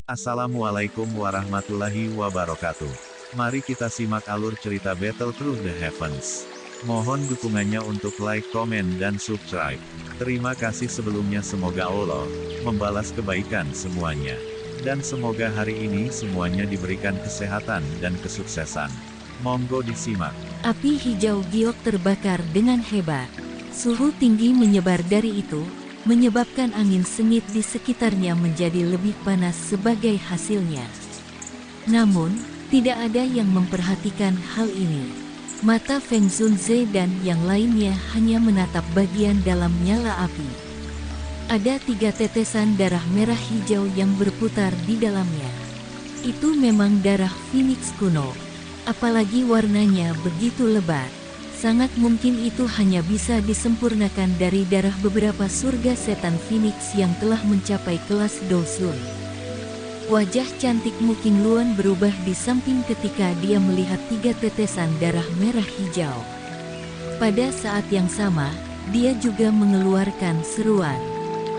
Assalamualaikum warahmatullahi wabarakatuh. Mari kita simak alur cerita Battle Through the Heavens. Mohon dukungannya untuk like, komen, dan subscribe. Terima kasih sebelumnya, semoga Allah membalas kebaikan semuanya. Dan semoga hari ini semuanya diberikan kesehatan dan kesuksesan. Monggo disimak. Api hijau giok terbakar dengan hebat. Suhu tinggi menyebar dari itu, menyebabkan angin sengit di sekitarnya menjadi lebih panas sebagai hasilnya. Namun, tidak ada yang memperhatikan hal ini. Mata Feng Zunze dan yang lainnya hanya menatap bagian dalam nyala api. Ada 3 tetesan darah merah hijau yang berputar di dalamnya. Itu memang darah Phoenix kuno. Apalagi warnanya begitu lebat. Sangat mungkin itu hanya bisa disempurnakan dari darah beberapa surga setan Phoenix yang telah mencapai kelas Dosun. Wajah cantik Mu Qingluan berubah di samping ketika dia melihat 3 tetesan darah merah hijau. Pada saat yang sama, dia juga mengeluarkan seruan.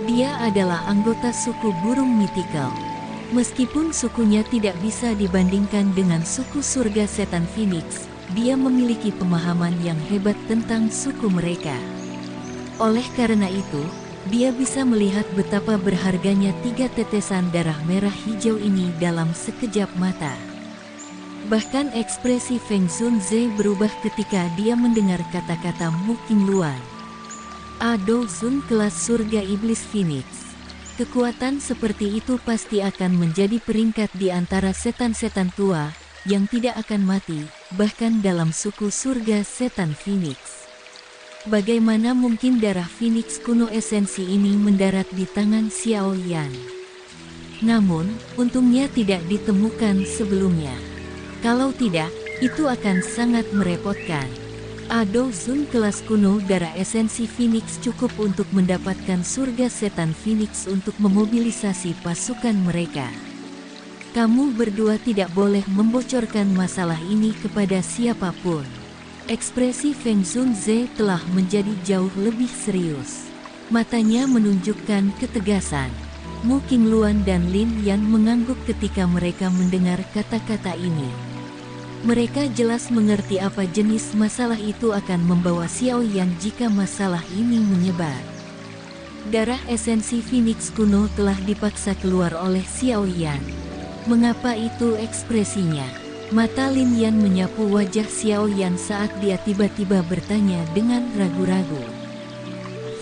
Dia adalah anggota suku burung mythical. Meskipun sukunya tidak bisa dibandingkan dengan suku surga setan Phoenix, dia memiliki pemahaman yang hebat tentang suku mereka. Oleh karena itu, dia bisa melihat betapa berharganya 3 tetesan darah merah hijau ini dalam sekejap mata. Bahkan ekspresi Feng Zunze berubah ketika dia mendengar kata-kata Mu Qingluan. Dosun kelas surga iblis Phoenix. Kekuatan seperti itu pasti akan menjadi peringkat di antara setan-setan tua yang tidak akan mati, bahkan dalam suku surga setan Phoenix. Bagaimana mungkin darah Phoenix kuno esensi ini mendarat di tangan Xiao Yan? Namun, untungnya tidak ditemukan sebelumnya. Kalau tidak, itu akan sangat merepotkan. Dosun kelas kuno darah esensi Phoenix cukup untuk mendapatkan surga setan Phoenix untuk memobilisasi pasukan mereka. Kamu berdua tidak boleh membocorkan masalah ini kepada siapapun. Ekspresi Feng Zunze telah menjadi jauh lebih serius. Matanya menunjukkan ketegasan. Mu Qingluan dan Lin Yan mengangguk ketika mereka mendengar kata-kata ini. Mereka jelas mengerti apa jenis masalah itu akan membawa Xiao Yan jika masalah ini menyebar. Darah esensi Phoenix kuno telah dipaksa keluar oleh Xiao Yan. Mengapa itu ekspresinya? Mata Lin Yan menyapu wajah Xiao Yan saat dia tiba-tiba bertanya dengan ragu-ragu.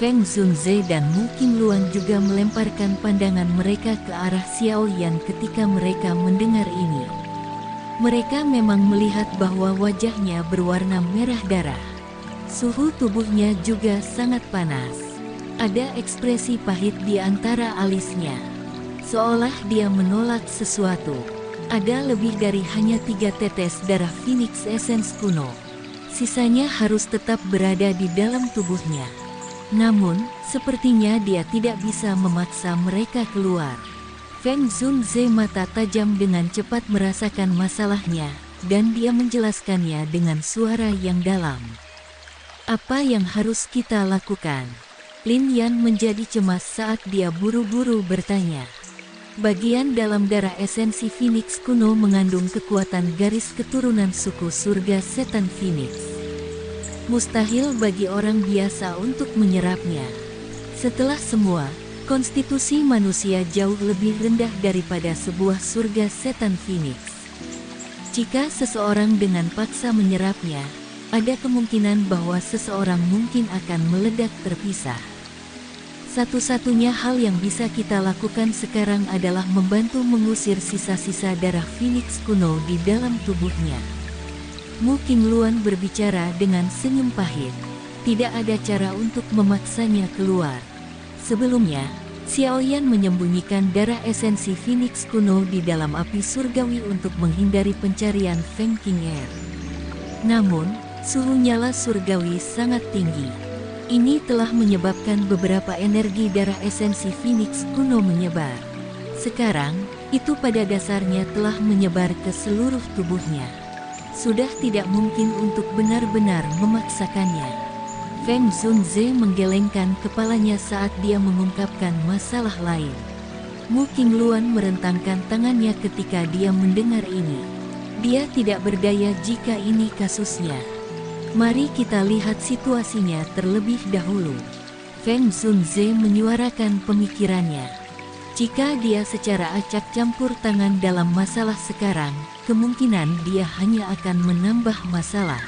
Feng Zunze dan Mu Qingluan juga melemparkan pandangan mereka ke arah Xiao Yan ketika mereka mendengar ini. Mereka memang melihat bahwa wajahnya berwarna merah darah. Suhu tubuhnya juga sangat panas. Ada ekspresi pahit di antara alisnya. Seolah dia menolak sesuatu. Ada lebih dari hanya 3 tetes darah Phoenix Essence kuno. Sisanya harus tetap berada di dalam tubuhnya. Namun, sepertinya dia tidak bisa memaksa mereka keluar. Feng Zunze mata tajam dengan cepat merasakan masalahnya, dan dia menjelaskannya dengan suara yang dalam. Apa yang harus kita lakukan? Lin Yan menjadi cemas saat dia buru-buru bertanya. Bagian dalam darah esensi Phoenix kuno mengandung kekuatan garis keturunan suku surga setan Phoenix. Mustahil bagi orang biasa untuk menyerapnya. Setelah semua, konstitusi manusia jauh lebih rendah daripada sebuah surga setan Phoenix. Jika seseorang dengan paksa menyerapnya, ada kemungkinan bahwa seseorang mungkin akan meledak terpisah. Satu-satunya hal yang bisa kita lakukan sekarang adalah membantu mengusir sisa-sisa darah Phoenix kuno di dalam tubuhnya. Mu Qingluan berbicara dengan senyum pahit. Tidak ada cara untuk memaksanya keluar. Sebelumnya, Xiao Yan menyembunyikan darah esensi Phoenix kuno di dalam api surgawi untuk menghindari pencarian Feng Qing'er. Namun, suhu nyala surgawi sangat tinggi. Ini telah menyebabkan beberapa energi darah esensi Phoenix kuno menyebar. Sekarang, itu pada dasarnya telah menyebar ke seluruh tubuhnya. Sudah tidak mungkin untuk benar-benar memaksakannya. Feng Zunze menggelengkan kepalanya saat dia mengungkapkan masalah lain. Mu Qingluan merentangkan tangannya ketika dia mendengar ini. Dia tidak berdaya jika ini kasusnya. Mari kita lihat situasinya terlebih dahulu. Feng Zunze menyuarakan pemikirannya. Jika dia secara acak campur tangan dalam masalah sekarang, kemungkinan dia hanya akan menambah masalah.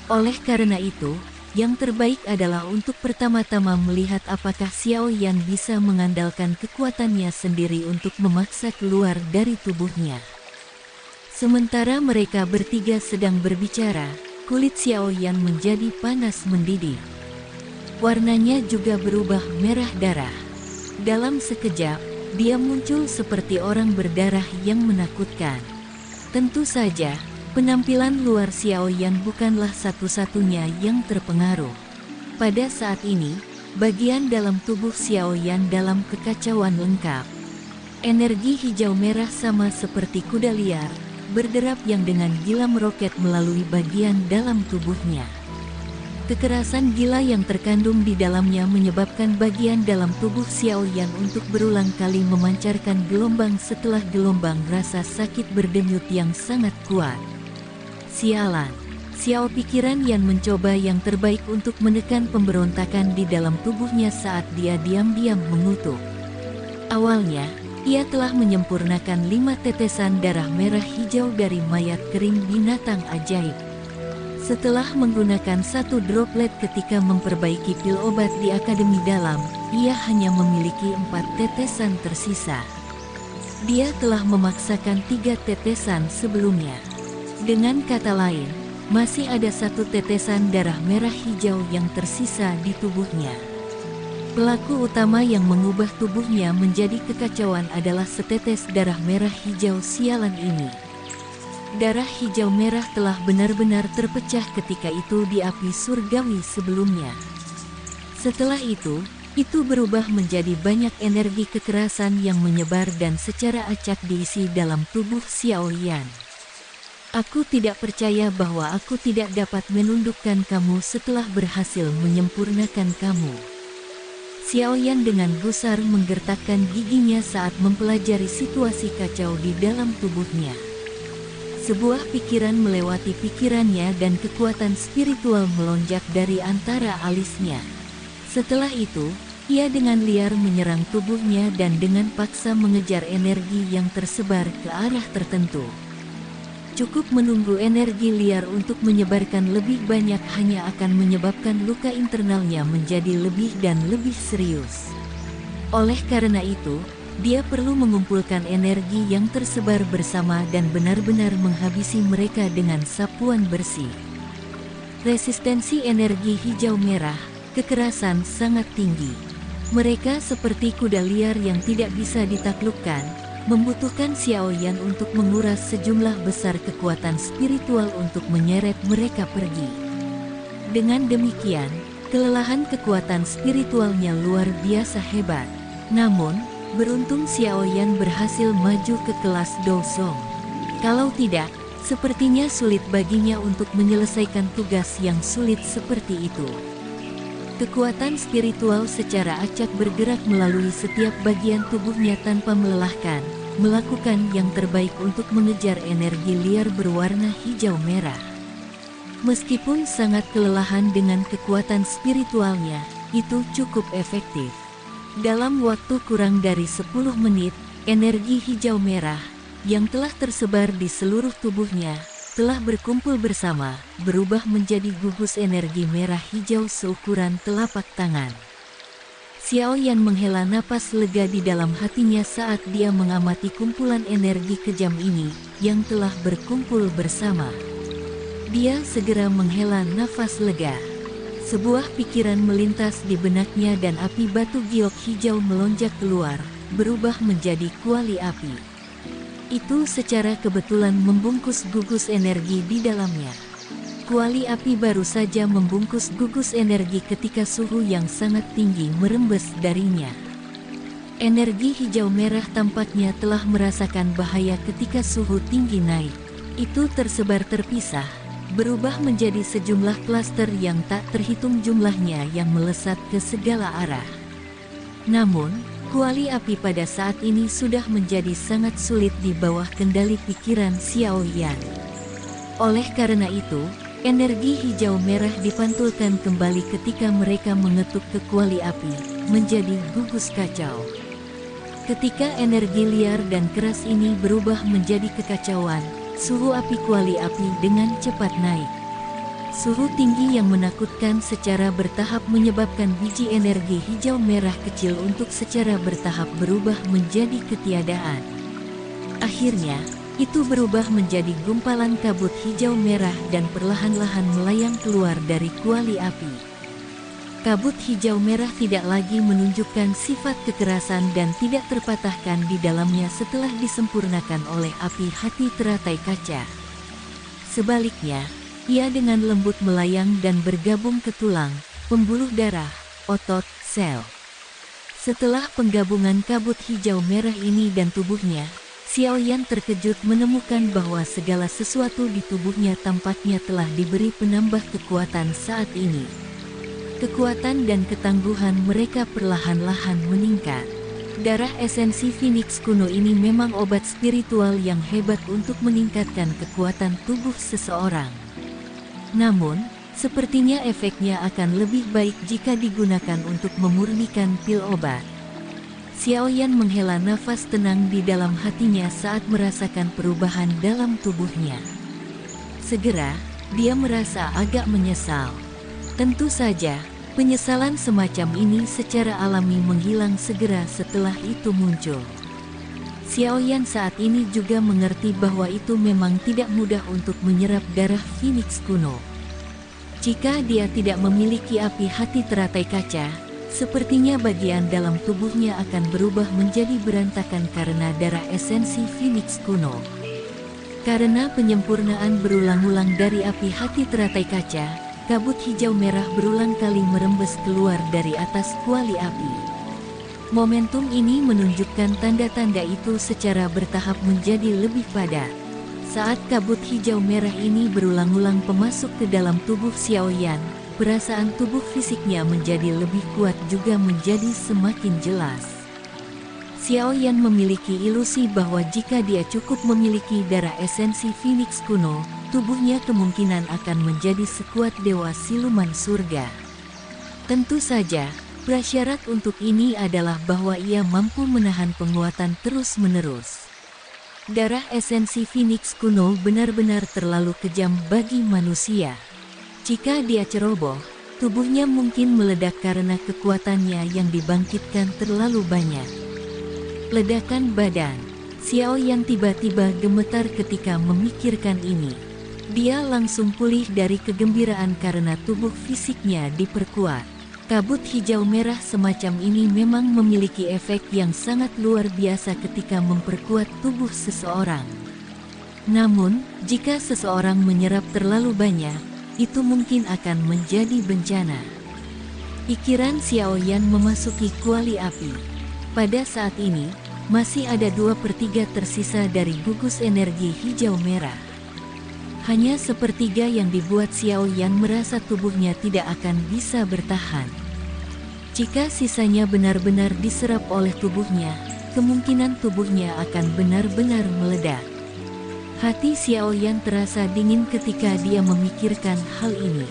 Oleh karena itu, yang terbaik adalah untuk pertama-tama melihat apakah Xiao Yan bisa mengandalkan kekuatannya sendiri untuk memaksa keluar dari tubuhnya. Sementara mereka bertiga sedang berbicara, kulit Xiao Yan menjadi panas mendidih. Warnanya juga berubah merah darah. Dalam sekejap, dia muncul seperti orang berdarah yang menakutkan. Tentu saja, penampilan luar Xiao Yan bukanlah satu-satunya yang terpengaruh. Pada saat ini, bagian dalam tubuh Xiao Yan dalam kekacauan lengkap. Energi hijau merah sama seperti kuda liar, berderap yang dengan gila meroket melalui bagian dalam tubuhnya. Kekerasan gila yang terkandung di dalamnya menyebabkan bagian dalam tubuh Xiao Yan untuk berulang kali memancarkan gelombang setelah gelombang rasa sakit berdenyut yang sangat kuat. Sialan, Xiao pikiran Yan mencoba yang terbaik untuk menekan pemberontakan di dalam tubuhnya saat dia diam-diam mengutuk. Awalnya, ia telah menyempurnakan 5 tetesan darah merah hijau dari mayat kering binatang ajaib. Setelah menggunakan 1 droplet ketika memperbaiki pil obat di Akademi Dalam, ia hanya memiliki 4 tetesan tersisa. Dia telah memaksakan 3 tetesan sebelumnya. Dengan kata lain, masih ada 1 tetesan darah merah hijau yang tersisa di tubuhnya. Pelaku utama yang mengubah tubuhnya menjadi kekacauan adalah setetes darah merah hijau sialan ini. Darah hijau merah telah benar-benar terpecah ketika itu di api surgawi sebelumnya. Setelah itu berubah menjadi banyak energi kekerasan yang menyebar dan secara acak diisi dalam tubuh Xiao Yan. Aku tidak percaya bahwa aku tidak dapat menundukkan kamu setelah berhasil menyempurnakan kamu. Xiao Yan dengan gusar menggertakkan giginya saat mempelajari situasi kacau di dalam tubuhnya. Sebuah pikiran melewati pikirannya dan kekuatan spiritual melonjak dari antara alisnya. Setelah itu, ia dengan liar menyerang tubuhnya dan dengan paksa mengejar energi yang tersebar ke arah tertentu. Cukup menunggu energi liar untuk menyebarkan lebih banyak hanya akan menyebabkan luka internalnya menjadi lebih dan lebih serius. Oleh karena itu, dia perlu mengumpulkan energi yang tersebar bersama dan benar-benar menghabisi mereka dengan sapuan bersih. Resistensi energi hijau merah, kekerasan sangat tinggi. Mereka seperti kuda liar yang tidak bisa ditaklukkan, membutuhkan Xiao Yan untuk menguras sejumlah besar kekuatan spiritual untuk menyeret mereka pergi. Dengan demikian, kelelahan kekuatan spiritualnya luar biasa hebat. Namun, beruntung Xiao Yan berhasil maju ke kelas Dousong. Kalau tidak, sepertinya sulit baginya untuk menyelesaikan tugas yang sulit seperti itu. Kekuatan spiritual secara acak bergerak melalui setiap bagian tubuhnya tanpa melelahkan, melakukan yang terbaik untuk mengejar energi liar berwarna hijau merah. Meskipun sangat kelelahan dengan kekuatan spiritualnya, itu cukup efektif. Dalam waktu kurang dari 10 menit, energi hijau merah yang telah tersebar di seluruh tubuhnya telah berkumpul bersama, berubah menjadi gugus energi merah hijau seukuran telapak tangan. Xiao Yan menghela napas lega di dalam hatinya saat dia mengamati kumpulan energi kejam ini yang telah berkumpul bersama. Dia segera menghela nafas lega. Sebuah pikiran melintas di benaknya dan api batu giok hijau melonjak keluar, berubah menjadi kuali api. Itu secara kebetulan membungkus gugus energi di dalamnya. Kuali api baru saja membungkus gugus energi ketika suhu yang sangat tinggi merembes darinya. Energi hijau merah tampaknya telah merasakan bahaya ketika suhu tinggi naik. Itu tersebar terpisah, berubah menjadi sejumlah klaster yang tak terhitung jumlahnya yang melesat ke segala arah. Namun, Kuali api pada saat ini sudah menjadi sangat sulit di bawah kendali pikiran Xiao Yan. Oleh karena itu, energi hijau merah dipantulkan kembali ketika mereka mengetuk ke kuali api, menjadi gugus kacau. Ketika energi liar dan keras ini berubah menjadi kekacauan, suhu api kuali api dengan cepat naik. Suhu tinggi yang menakutkan secara bertahap menyebabkan biji energi hijau merah kecil untuk secara bertahap berubah menjadi ketiadaan. Akhirnya, itu berubah menjadi gumpalan kabut hijau merah dan perlahan-lahan melayang keluar dari kuali api. Kabut hijau merah tidak lagi menunjukkan sifat kekerasan dan tidak terpatahkan di dalamnya setelah disempurnakan oleh api hati teratai kaca. Sebaliknya, ia dengan lembut melayang dan bergabung ke tulang, pembuluh darah, otot, sel. Setelah penggabungan kabut hijau merah ini dan tubuhnya, Xiao Yan terkejut menemukan bahwa segala sesuatu di tubuhnya tampaknya telah diberi penambah kekuatan saat ini. Kekuatan dan ketangguhan mereka perlahan-lahan meningkat. Darah esensi Phoenix kuno ini memang obat spiritual yang hebat untuk meningkatkan kekuatan tubuh seseorang. Namun, sepertinya efeknya akan lebih baik jika digunakan untuk memurnikan pil obat. Xiao Yan menghela nafas tenang di dalam hatinya saat merasakan perubahan dalam tubuhnya. Segera, dia merasa agak menyesal. Tentu saja, penyesalan semacam ini secara alami menghilang segera setelah itu muncul. Xiao Yan saat ini juga mengerti bahwa itu memang tidak mudah untuk menyerap darah Phoenix kuno. Jika dia tidak memiliki api hati teratai kaca, sepertinya bagian dalam tubuhnya akan berubah menjadi berantakan karena darah esensi Phoenix kuno. Karena penyempurnaan berulang-ulang dari api hati teratai kaca, kabut hijau merah berulang kali merembes keluar dari atas kuali api. Momentum ini menunjukkan tanda-tanda itu secara bertahap menjadi lebih padat. Saat kabut hijau merah ini berulang-ulang pemasuk ke dalam tubuh Xiao Yan, perasaan tubuh fisiknya menjadi lebih kuat juga menjadi semakin jelas. Xiao Yan memiliki ilusi bahwa jika dia cukup memiliki darah esensi Phoenix kuno, tubuhnya kemungkinan akan menjadi sekuat dewa siluman surga. Tentu saja, prasyarat untuk ini adalah bahwa ia mampu menahan penguatan terus-menerus. Darah esensi Phoenix kuno benar-benar terlalu kejam bagi manusia. Jika dia ceroboh, tubuhnya mungkin meledak karena kekuatannya yang dibangkitkan terlalu banyak. Ledakan badan. Xiao Yan tiba-tiba gemetar ketika memikirkan ini. Dia langsung pulih dari kegembiraan karena tubuh fisiknya diperkuat. Kabut hijau merah semacam ini memang memiliki efek yang sangat luar biasa ketika memperkuat tubuh seseorang. Namun, jika seseorang menyerap terlalu banyak, itu mungkin akan menjadi bencana. Pikiran Xiao Yan memasuki kuali api. Pada saat ini, masih ada 2/3 tersisa dari gugus energi hijau merah. Hanya sepertiga yang dibuat Xiao Yan merasa tubuhnya tidak akan bisa bertahan. Jika sisanya benar-benar diserap oleh tubuhnya, kemungkinan tubuhnya akan benar-benar meledak. Hati Xiao Yan terasa dingin ketika dia memikirkan hal ini.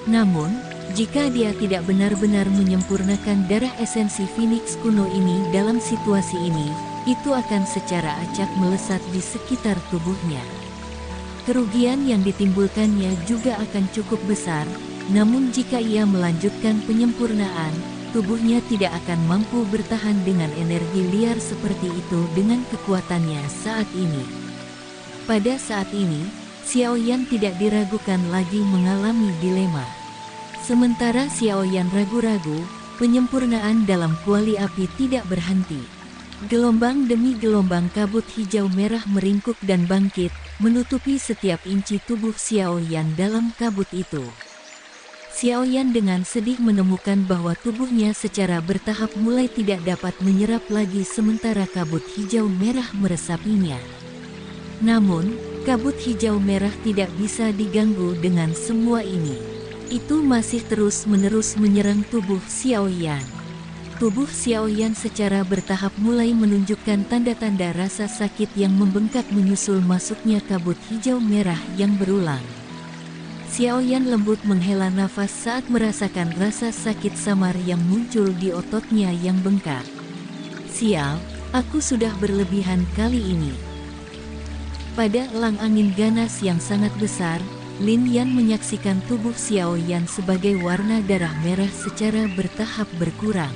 Namun, jika dia tidak benar-benar menyempurnakan darah esensi Phoenix kuno ini dalam situasi ini, itu akan secara acak melesat di sekitar tubuhnya. Kerugian yang ditimbulkannya juga akan cukup besar, namun jika ia melanjutkan penyempurnaan, tubuhnya tidak akan mampu bertahan dengan energi liar seperti itu dengan kekuatannya saat ini. Pada saat ini, Xiao Yan tidak diragukan lagi mengalami dilema. Sementara Xiao Yan ragu-ragu, penyempurnaan dalam kuali api tidak berhenti. Gelombang demi gelombang kabut hijau merah meringkuk dan bangkit, menutupi setiap inci tubuh Xiao Yan dalam kabut itu. Xiao Yan dengan sedih menemukan bahwa tubuhnya secara bertahap mulai tidak dapat menyerap lagi sementara kabut hijau merah meresapinya. Namun, kabut hijau merah tidak bisa diganggu dengan semua ini. Itu masih terus-menerus menyerang tubuh Xiao Yan. Tubuh Xiaoyan secara bertahap mulai menunjukkan tanda-tanda rasa sakit yang membengkak menyusul masuknya kabut hijau merah yang berulang. Xiaoyan lembut menghela nafas saat merasakan rasa sakit samar yang muncul di ototnya yang bengkak. Sial, aku sudah berlebihan kali ini. Pada elang angin ganas yang sangat besar, Lin Yan menyaksikan tubuh Xiaoyan sebagai warna darah merah secara bertahap berkurang.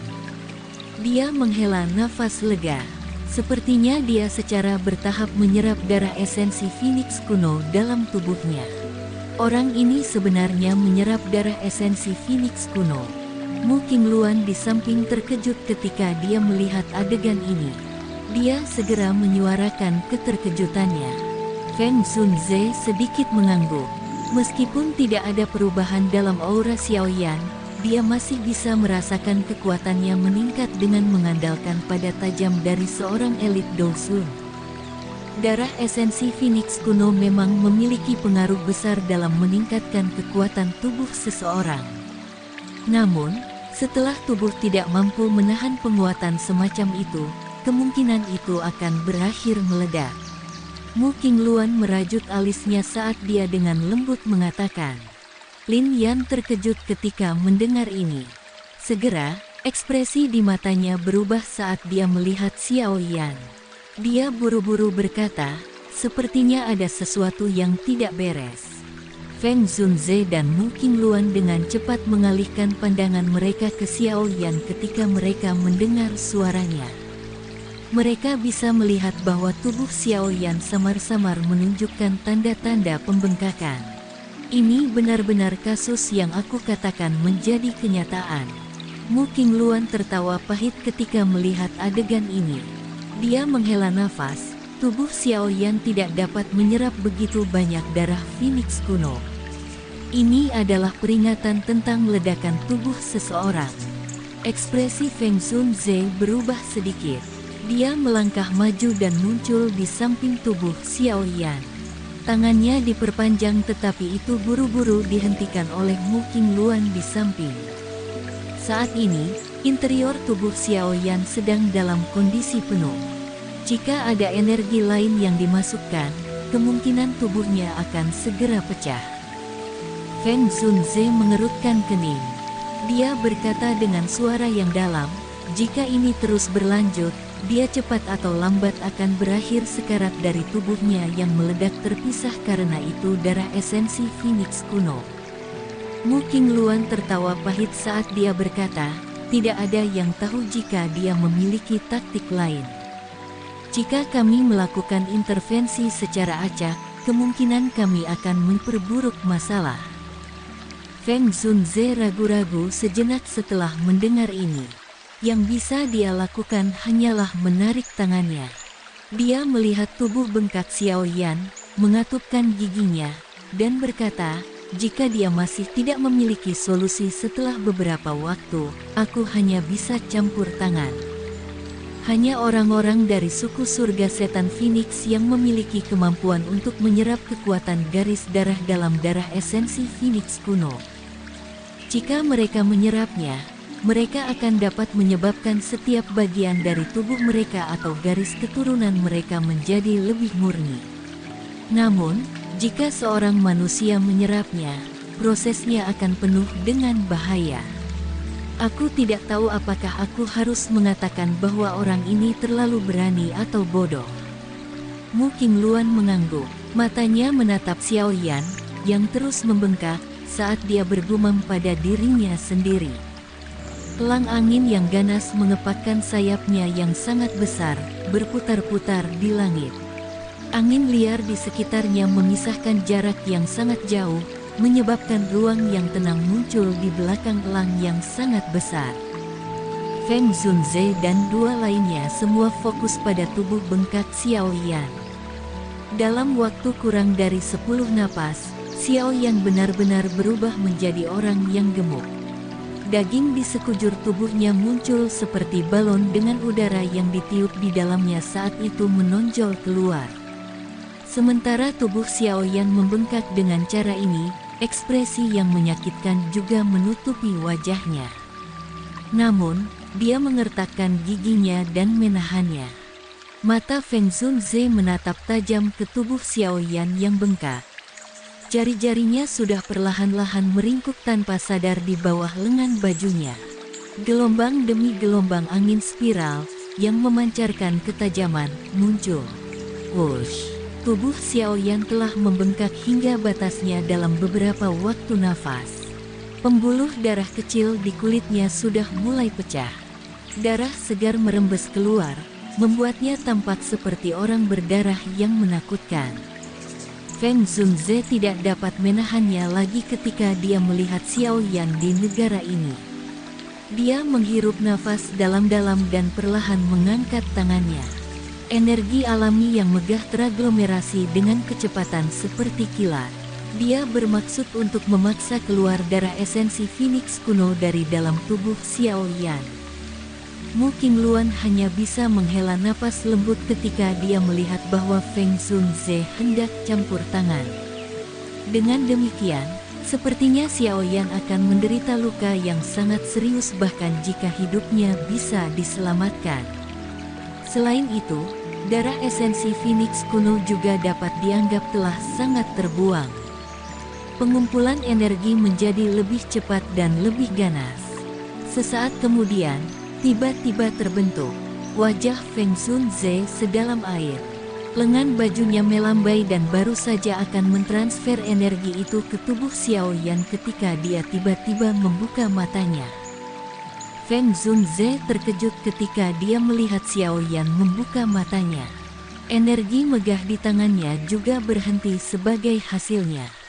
Dia menghela nafas lega. Sepertinya dia secara bertahap menyerap darah esensi Phoenix kuno dalam tubuhnya. Orang ini sebenarnya menyerap darah esensi Phoenix kuno. Mu Qingluan di samping terkejut ketika dia melihat adegan ini. Dia segera menyuarakan keterkejutannya. Feng Zunze sedikit mengangguk. Meskipun tidak ada perubahan dalam aura Xiaoyan, dia masih bisa merasakan kekuatannya meningkat dengan mengandalkan pada tajam dari seorang elit Dousun. Darah esensi Phoenix kuno memang memiliki pengaruh besar dalam meningkatkan kekuatan tubuh seseorang. Namun, setelah tubuh tidak mampu menahan penguatan semacam itu, kemungkinan itu akan berakhir meledak. Mu Qingluan merajut alisnya saat dia dengan lembut mengatakan. Lin Yan terkejut ketika mendengar ini. Segera, ekspresi di matanya berubah saat dia melihat Xiaoyan. Dia buru-buru berkata, sepertinya ada sesuatu yang tidak beres. Feng Zunze dan Mu Qingluan dengan cepat mengalihkan pandangan mereka ke Xiaoyan ketika mereka mendengar suaranya. Mereka bisa melihat bahwa tubuh Xiaoyan samar-samar menunjukkan tanda-tanda pembengkakan. Ini benar-benar kasus yang aku katakan menjadi kenyataan. Mu Qingluan tertawa pahit ketika melihat adegan ini. Dia menghela nafas, tubuh Xiaoyan tidak dapat menyerap begitu banyak darah Phoenix kuno. Ini adalah peringatan tentang ledakan tubuh seseorang. Ekspresi Feng Zunze berubah sedikit. Dia melangkah maju dan muncul di samping tubuh Xiaoyan. Tangannya diperpanjang tetapi itu buru-buru dihentikan oleh Mu Qingluan di samping. Saat ini, interior tubuh Xiaoyan sedang dalam kondisi penuh. Jika ada energi lain yang dimasukkan, kemungkinan tubuhnya akan segera pecah. Feng Zunze mengerutkan kening. Dia berkata dengan suara yang dalam, jika ini terus berlanjut, dia cepat atau lambat akan berakhir sekarat dari tubuhnya yang meledak terpisah karena itu darah esensi Phoenix kuno. Mu Qingluan tertawa pahit saat dia berkata, tidak ada yang tahu jika dia memiliki taktik lain. Jika kami melakukan intervensi secara acak, kemungkinan kami akan memperburuk masalah. Feng Zunze ragu-ragu sejenak setelah mendengar ini. Yang bisa dia lakukan hanyalah menarik tangannya. Dia melihat tubuh bengkak Xiaoyan, mengatupkan giginya, dan berkata, jika dia masih tidak memiliki solusi setelah beberapa waktu, aku hanya bisa campur tangan. Hanya orang-orang dari suku surga setan Phoenix yang memiliki kemampuan untuk menyerap kekuatan garis darah dalam darah esensi Phoenix kuno. Jika mereka menyerapnya, mereka akan dapat menyebabkan setiap bagian dari tubuh mereka atau garis keturunan mereka menjadi lebih murni. Namun, jika seorang manusia menyerapnya, prosesnya akan penuh dengan bahaya. Aku tidak tahu apakah aku harus mengatakan bahwa orang ini terlalu berani atau bodoh. Mu Qingluan mengangguk, matanya menatap Xiaoyan, yang terus membengkak, saat dia bergumam pada dirinya sendiri. Elang angin yang ganas mengepakkan sayapnya yang sangat besar, berputar-putar di langit. Angin liar di sekitarnya memisahkan jarak yang sangat jauh, menyebabkan ruang yang tenang muncul di belakang elang yang sangat besar. Feng Zunze dan dua lainnya semua fokus pada tubuh bengkak Xiaoyan. Dalam waktu kurang dari 10 napas, Xiaoyan benar-benar berubah menjadi orang yang gemuk. Daging di sekujur tubuhnya muncul seperti balon dengan udara yang ditiup di dalamnya saat itu menonjol keluar. Sementara tubuh Xiaoyan membengkak dengan cara ini, ekspresi yang menyakitkan juga menutupi wajahnya. Namun, Dia mengertakkan giginya dan menahannya. Mata Feng Zunze menatap tajam ke tubuh Xiao Yan yang bengkak. Jari-jarinya sudah perlahan-lahan meringkuk tanpa sadar di bawah lengan bajunya. Gelombang demi gelombang angin spiral yang memancarkan ketajaman muncul. Wush! Tubuh Xiao Yan telah membengkak hingga batasnya dalam beberapa waktu nafas. Pembuluh darah kecil di kulitnya sudah mulai pecah. Darah segar merembes keluar, membuatnya tampak seperti orang berdarah yang menakutkan. Feng Zunze tidak dapat menahannya lagi ketika dia melihat Xiao Yan di negara ini. Dia menghirup nafas dalam-dalam dan perlahan mengangkat tangannya. Energi alami yang megah teraglomerasi dengan kecepatan seperti kilat. Dia bermaksud untuk memaksa keluar darah esensi Phoenix kuno dari dalam tubuh Xiao Yan. Mu Qingluan hanya bisa menghela napas lembut ketika dia melihat bahwa Feng Zunze hendak campur tangan. Dengan demikian, sepertinya Xiao Yan akan menderita luka yang sangat serius bahkan jika hidupnya bisa diselamatkan. Selain itu, darah esensi Phoenix kuno juga dapat dianggap telah sangat terbuang. Pengumpulan energi menjadi lebih cepat dan lebih ganas. Sesaat kemudian, tiba-tiba terbentuk wajah Feng Zunze sedalam air. Lengan bajunya melambai dan baru saja akan mentransfer energi itu ke tubuh Xiao Yan ketika dia tiba-tiba membuka matanya. Feng Zunze terkejut ketika dia melihat Xiao Yan membuka matanya. Energi megah di tangannya juga berhenti sebagai hasilnya.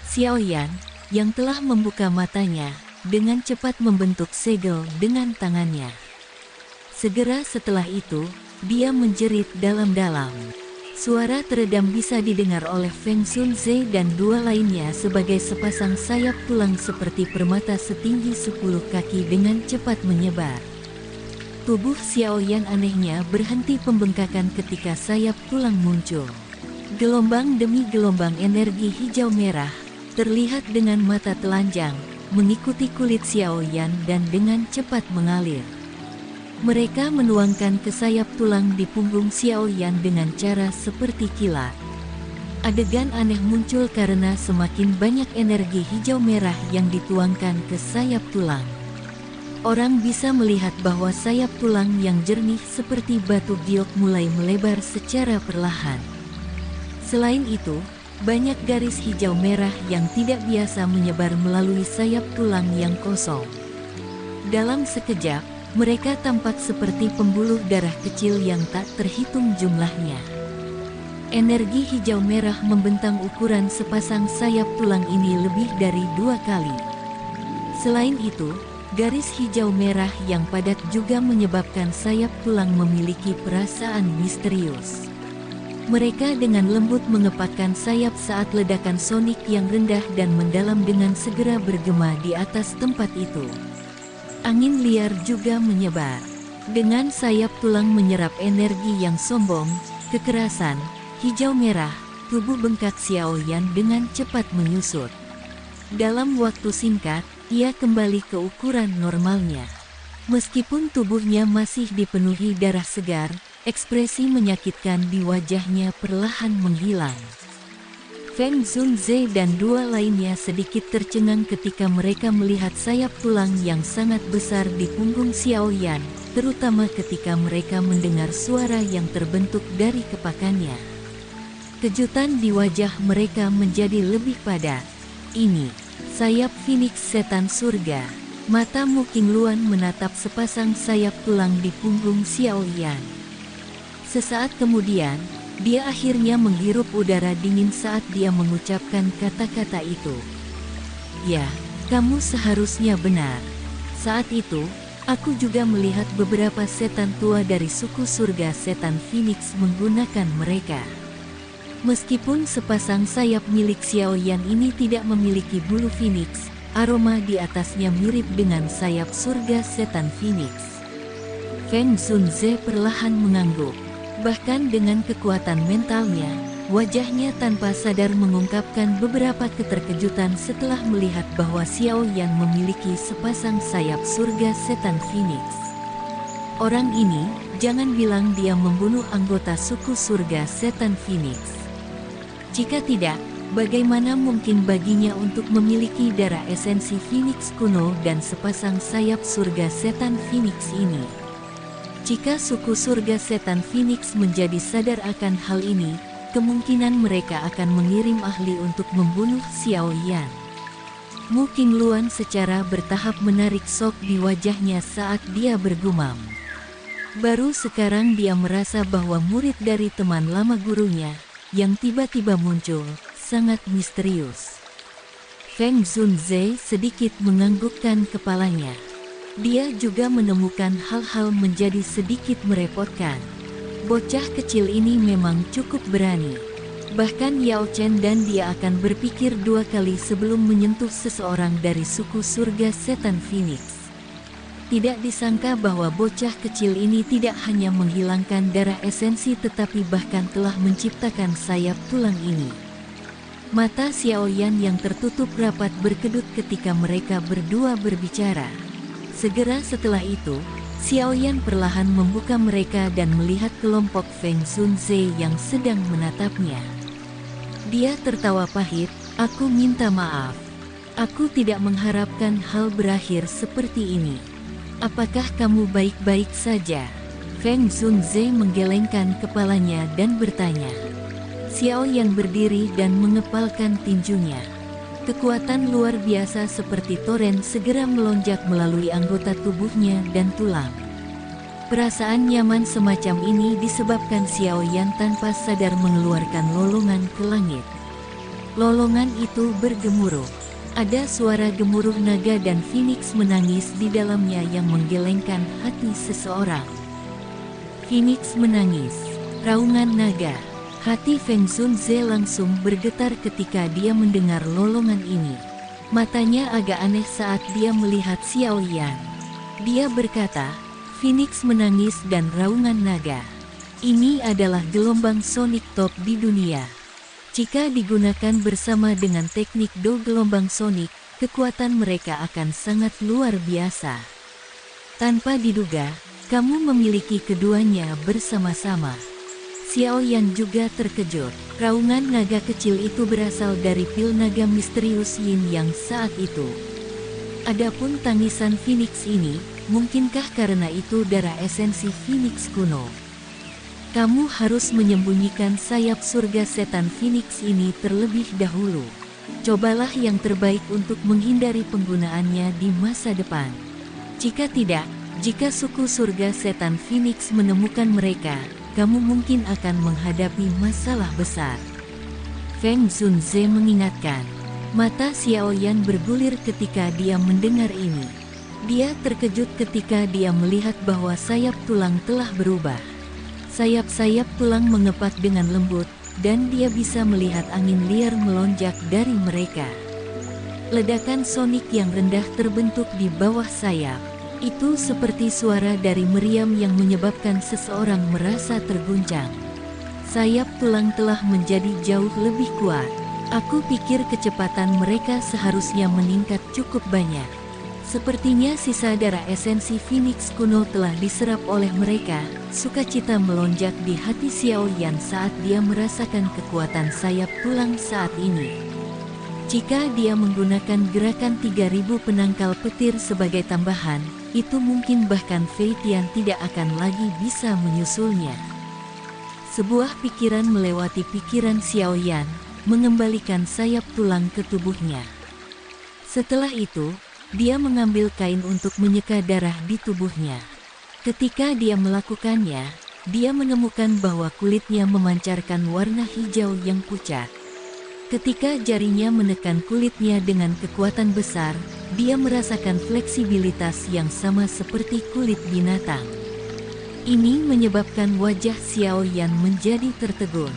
Xiao Yan, yang telah membuka matanya, dengan cepat membentuk segel dengan tangannya. Segera setelah itu, dia menjerit dalam-dalam. Suara teredam bisa didengar oleh Feng Zunze dan dua lainnya sebagai sepasang sayap tulang seperti permata setinggi 10 kaki dengan cepat menyebar. Tubuh Xiao Yan anehnya berhenti pembengkakan ketika sayap tulang muncul. Gelombang demi gelombang energi hijau merah terlihat dengan mata telanjang, mengikuti kulit Xiao Yan dan dengan cepat mengalir. Mereka menuangkan ke sayap tulang di punggung Xiao Yan dengan cara seperti kilat. Adegan aneh muncul karena semakin banyak energi hijau merah yang dituangkan ke sayap tulang. Orang bisa melihat bahwa sayap tulang yang jernih seperti batu giok mulai melebar secara perlahan. Selain itu, banyak garis hijau merah yang tidak biasa menyebar melalui sayap tulang yang kosong. Dalam sekejap, mereka tampak seperti pembuluh darah kecil yang tak terhitung jumlahnya. Energi hijau merah membentang ukuran sepasang sayap tulang ini lebih dari 2 kali. Selain itu, garis hijau merah yang padat juga menyebabkan sayap tulang memiliki perasaan misterius. Mereka dengan lembut mengepakkan sayap saat ledakan sonik yang rendah dan mendalam dengan segera bergema di atas tempat itu. Angin liar juga menyebar. Dengan sayap tulang menyerap energi yang sombong, kekerasan, hijau merah, tubuh bengkak Xiao Yan dengan cepat menyusut. Dalam waktu singkat, ia kembali ke ukuran normalnya. Meskipun tubuhnya masih dipenuhi darah segar, ekspresi menyakitkan di wajahnya perlahan menghilang. Feng Zunze dan dua lainnya sedikit tercengang ketika mereka melihat sayap tulang yang sangat besar di punggung Xiao Yan, terutama ketika mereka mendengar suara yang terbentuk dari kepakannya. Kejutan di wajah mereka menjadi lebih padat. Ini, sayap Phoenix setan surga. Mata Mu Qingluan menatap sepasang sayap tulang di punggung Xiao Yan. Sesaat kemudian, dia akhirnya menghirup udara dingin saat dia mengucapkan kata-kata itu. Ya, kamu seharusnya benar. Saat itu, aku juga melihat beberapa setan tua dari suku surga setan Phoenix menggunakan mereka. Meskipun sepasang sayap milik Xiao Yan ini tidak memiliki bulu Phoenix, aroma di atasnya mirip dengan sayap surga setan Phoenix. Feng Zunze perlahan mengangguk. Bahkan dengan kekuatan mentalnya, wajahnya tanpa sadar mengungkapkan beberapa keterkejutan setelah melihat bahwa Xiao Yan memiliki sepasang sayap surga setan Phoenix. Orang ini, jangan bilang dia membunuh anggota suku surga setan Phoenix. Jika tidak, bagaimana mungkin baginya untuk memiliki darah esensi Phoenix kuno dan sepasang sayap surga setan Phoenix ini? Jika suku surga setan Phoenix menjadi sadar akan hal ini, kemungkinan mereka akan mengirim ahli untuk membunuh Xiao Yan. Mu Qingluan secara bertahap menarik sok di wajahnya saat dia bergumam. Baru sekarang dia merasa bahwa murid dari teman lama gurunya, yang tiba-tiba muncul, sangat misterius. Feng Zunze sedikit menganggukkan kepalanya. Dia juga menemukan hal-hal menjadi sedikit merepotkan. Bocah kecil ini memang cukup berani. Bahkan Yao Chen dan dia akan berpikir dua kali sebelum menyentuh seseorang dari suku surga setan Phoenix. Tidak disangka bahwa bocah kecil ini tidak hanya menghilangkan darah esensi tetapi bahkan telah menciptakan sayap tulang ini. Mata Xiao Yan yang tertutup rapat berkedut ketika mereka berdua berbicara. Segera setelah itu, Xiao Yan perlahan membuka mereka dan melihat kelompok Feng Zunze yang sedang menatapnya. Dia tertawa pahit, "Aku minta maaf. Aku tidak mengharapkan hal berakhir seperti ini. Apakah kamu baik-baik saja?" Feng Zunze menggelengkan kepalanya dan bertanya. Xiao Yan berdiri dan mengepalkan tinjunya. Kekuatan luar biasa seperti toren segera melonjak melalui anggota tubuhnya dan tulang. Perasaan nyaman semacam ini disebabkan Xiao Yan tanpa sadar mengeluarkan lolongan ke langit. Lolongan itu bergemuruh. Ada suara gemuruh naga dan Phoenix menangis di dalamnya yang menggelengkan hati seseorang. Phoenix menangis. Raungan naga. Hati Feng Zunze langsung bergetar ketika dia mendengar lolongan ini. Matanya agak aneh saat dia melihat Xiao Yan. Dia berkata, "Phoenix menangis dan raungan naga. Ini adalah gelombang sonik top di dunia. Jika digunakan bersama dengan teknik Do gelombang sonik, kekuatan mereka akan sangat luar biasa. Tanpa diduga, kamu memiliki keduanya bersama-sama." Xiao Yan juga terkejut. Raungan naga kecil itu berasal dari pil naga misterius Yin yang saat itu. Adapun tangisan Phoenix ini, mungkinkah karena itu darah esensi Phoenix kuno? Kamu harus menyembunyikan sayap surga setan Phoenix ini terlebih dahulu. Cobalah yang terbaik untuk menghindari penggunaannya di masa depan. Jika tidak, jika suku surga setan Phoenix menemukan mereka, kamu mungkin akan menghadapi masalah besar. Feng Zunze mengingatkan. Mata Xiao Yan bergulir ketika dia mendengar ini. Dia terkejut ketika dia melihat bahwa sayap tulang telah berubah. Sayap-sayap tulang mengepak dengan lembut, dan dia bisa melihat angin liar melonjak dari mereka. Ledakan sonik yang rendah terbentuk di bawah sayap. Itu seperti suara dari meriam yang menyebabkan seseorang merasa terguncang. Sayap tulang telah menjadi jauh lebih kuat. Aku pikir kecepatan mereka seharusnya meningkat cukup banyak. Sepertinya sisa darah esensi Phoenix kuno telah diserap oleh mereka. Sukacita melonjak di hati Xiao Yan saat dia merasakan kekuatan sayap tulang saat ini. Jika dia menggunakan gerakan 3000 penangkal petir sebagai tambahan, itu mungkin bahkan Fei Tian tidak akan lagi bisa menyusulnya. Sebuah pikiran melewati pikiran Xiao Yan, mengembalikan sayap tulang ke tubuhnya. Setelah itu, dia mengambil kain untuk menyeka darah di tubuhnya. Ketika dia melakukannya, dia menemukan bahwa kulitnya memancarkan warna hijau yang pucat. Ketika jarinya menekan kulitnya dengan kekuatan besar, dia merasakan fleksibilitas yang sama seperti kulit binatang. Ini menyebabkan wajah Xiao Yan menjadi tertegun.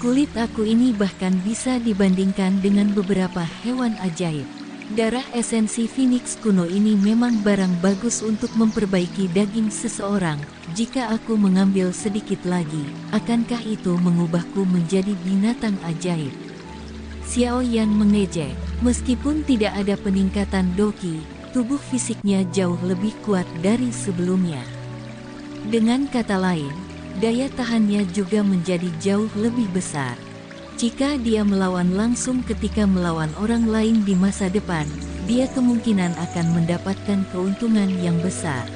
Kulit aku ini bahkan bisa dibandingkan dengan beberapa hewan ajaib. Darah esensi Phoenix kuno ini memang barang bagus untuk memperbaiki daging seseorang. Jika aku mengambil sedikit lagi, akankah itu mengubahku menjadi binatang ajaib? Xiao Yan mengejek. Meskipun tidak ada peningkatan doki, tubuh fisiknya jauh lebih kuat dari sebelumnya. Dengan kata lain, daya tahannya juga menjadi jauh lebih besar. Jika dia melawan langsung ketika melawan orang lain di masa depan, dia kemungkinan akan mendapatkan keuntungan yang besar.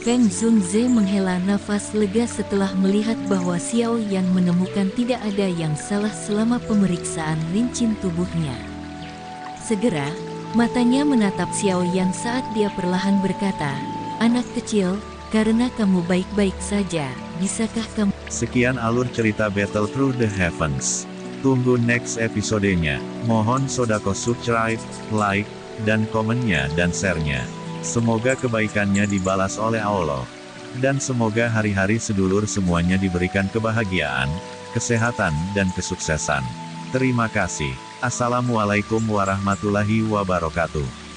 Feng Zhongze menghela nafas lega setelah melihat bahwa Xiao Yan menemukan tidak ada yang salah selama pemeriksaan rincin tubuhnya. Segera, matanya menatap Xiao Yan saat dia perlahan berkata, "Anak kecil, karena kamu baik-baik saja, bisakah kamu..." Sekian alur cerita Battle Through the Heavens. Tunggu next episodenya. Mohon sodako subscribe, like, dan komennya dan share-nya. Semoga kebaikannya dibalas oleh Allah. Dan semoga hari-hari sedulur semuanya diberikan kebahagiaan, kesehatan, dan kesuksesan. Terima kasih. Assalamualaikum warahmatullahi wabarakatuh.